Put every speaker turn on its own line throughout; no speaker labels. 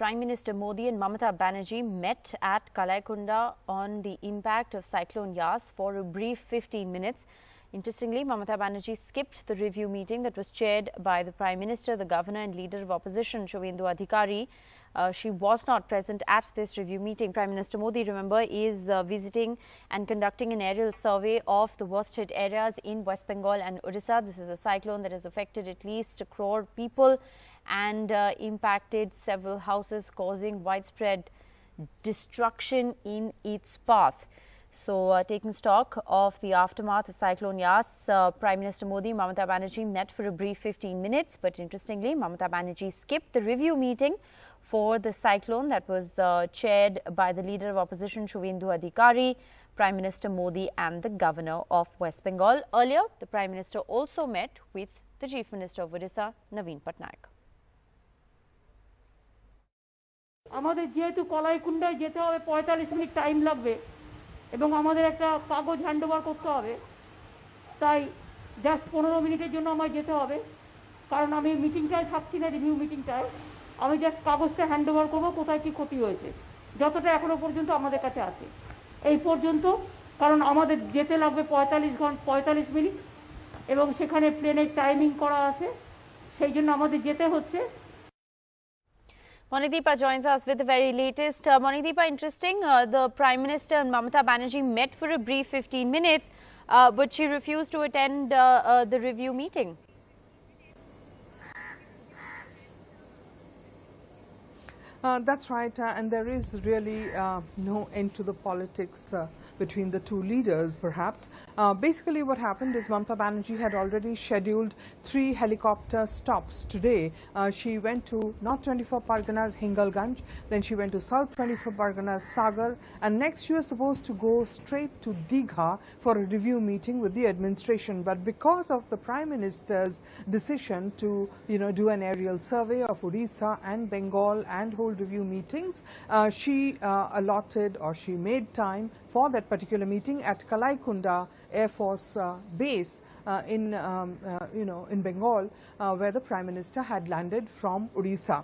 Prime Minister Modi and Mamata Banerjee met at Kalaikunda on the impact of Cyclone Yaas for a brief 15 minutes. Interestingly, Mamata Banerjee skipped the review meeting that was chaired by the Prime Minister, the Governor and Leader of Opposition, Shubhendu Adhikari. She was not present at this review meeting. Prime Minister Modi, remember, is visiting and conducting an aerial survey of the worst hit areas in West Bengal and Odisha. This is a cyclone that has affected at least 1 crore people and impacted several houses, causing widespread destruction in its path. So, taking stock of the aftermath of Cyclone Yaas, Prime Minister Modi, Mamata Banerjee met for a brief 15 minutes. But interestingly, Mamata Banerjee skipped the review meeting for the cyclone that was chaired by the Leader of Opposition, Shubhendu Adhikari, Prime Minister Modi and the Governor of West Bengal. Earlier, the Prime Minister also met with the Chief Minister of Odisha, Naveen Patnaik.
আমাদের যেহেতু কলাইকুণ্ডায় যেতে হবে 45 minute time লাগবে এবং আমাদের একটা কাগজ handover করতে হবে, তাই জাস্ট 15 মিনিটের জন্য আমায় যেতে হবে, কারণ আমি মিটিংটায় থাকছি না, রিভিউ মিটিংটায়। আমি জাস্ট কাগজটা হ্যান্ডওভার করবো কোথায় কি ক্ষতি হয়েছে, যতটা এখনো পর্যন্ত আমাদের কাছে আছে এই পর্যন্ত, কারণ আমাদের যেতে লাগবে 45 মিনিট এবং সেখানে প্লেনের টাইমিং করা আছে, সেই জন্য আমাদের যেতে হচ্ছে।
Monideepa joins us with the very latest. Monideepa, interesting, the Prime Minister and Mamata Banerjee met for a brief 15 minutes, but she refused to attend the review meeting.
That's right, and there is really no end to the politics between the two leaders, perhaps. Basically, what happened is Mamata Banerjee had already scheduled 3 helicopter stops today. She went to North 24 Parganas, Hingalganj, then she went to South 24 Parganas, Sagar, and next she was supposed to go straight to Digha for a review meeting with the administration. But because of the Prime Minister's decision to, do an aerial survey of Odisha and Bengal and hold review meetings, she allotted, or she made time for that particular meeting at Kalaikunda Air Force Base in Bengal, where the Prime Minister had landed from Odisha.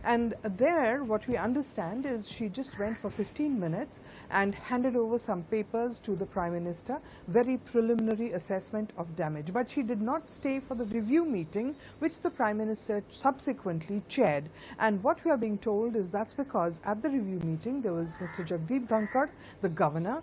And there, what we understand is she just went for 15 minutes and handed over some papers to the Prime Minister, very preliminary assessment of damage. But she did not stay for the review meeting, which the Prime Minister subsequently chaired. And what we are being told is that's because at the review meeting there was Mr. Jagdeep Dhankar, the Governor,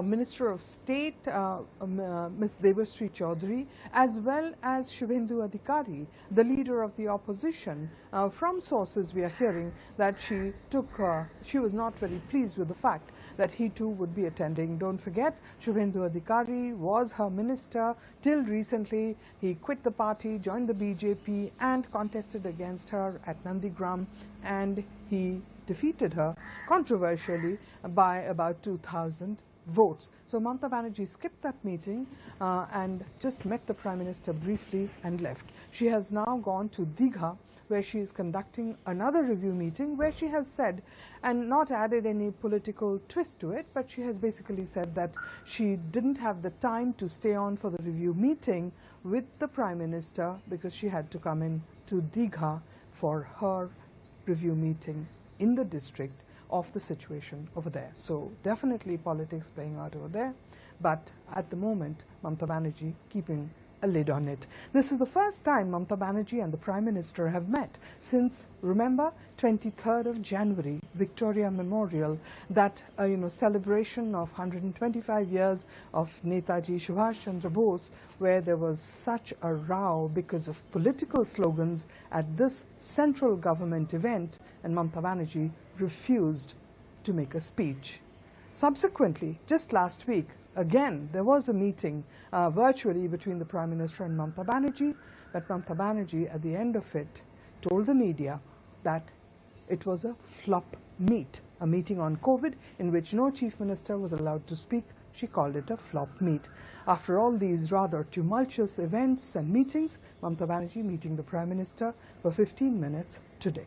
Minister of State, Ms. Devashree Chaudhary, as well as Shubhendu Adhikari, the Leader of the Opposition. From sources we are hearing that she was not very pleased with the fact that he too would be attending. Don't forget, Shubhendu Adhikari was her minister till recently. He quit the party, joined the BJP and contested against her at Nandigram, and he defeated her controversially by about 2,000 votes. So Mamata Banerjee skipped that meeting and just met the Prime Minister briefly and left. She has now gone to Digha, where she is conducting another review meeting, where she has said, and not added any political twist to it, but she has basically said that she didn't have the time to stay on for the review meeting with the Prime Minister because she had to come in to Digha for her review meeting in the district of the situation over there. So definitely politics playing out over there, but at the moment Mamata Banerjee keeping a lid on it. This is the first time Mamata Banerjee and the Prime Minister have met since, remember, 23rd of January, Victoria Memorial, that celebration of 125 years of Netaji Subhash Chandra Bose, where there was such a row because of political slogans at this central government event, and Mamata Banerjee refused to make a speech. Subsequently, just last week, again, there was a meeting virtually between the Prime Minister and Mamata Banerjee, but Mamata Banerjee at the end of it told the media that it was a flop meet, a meeting on COVID in which no Chief Minister was allowed to speak. She called it a flop meet. After all these rather tumultuous events and meetings, Mamata Banerjee meeting the Prime Minister for 15 minutes today.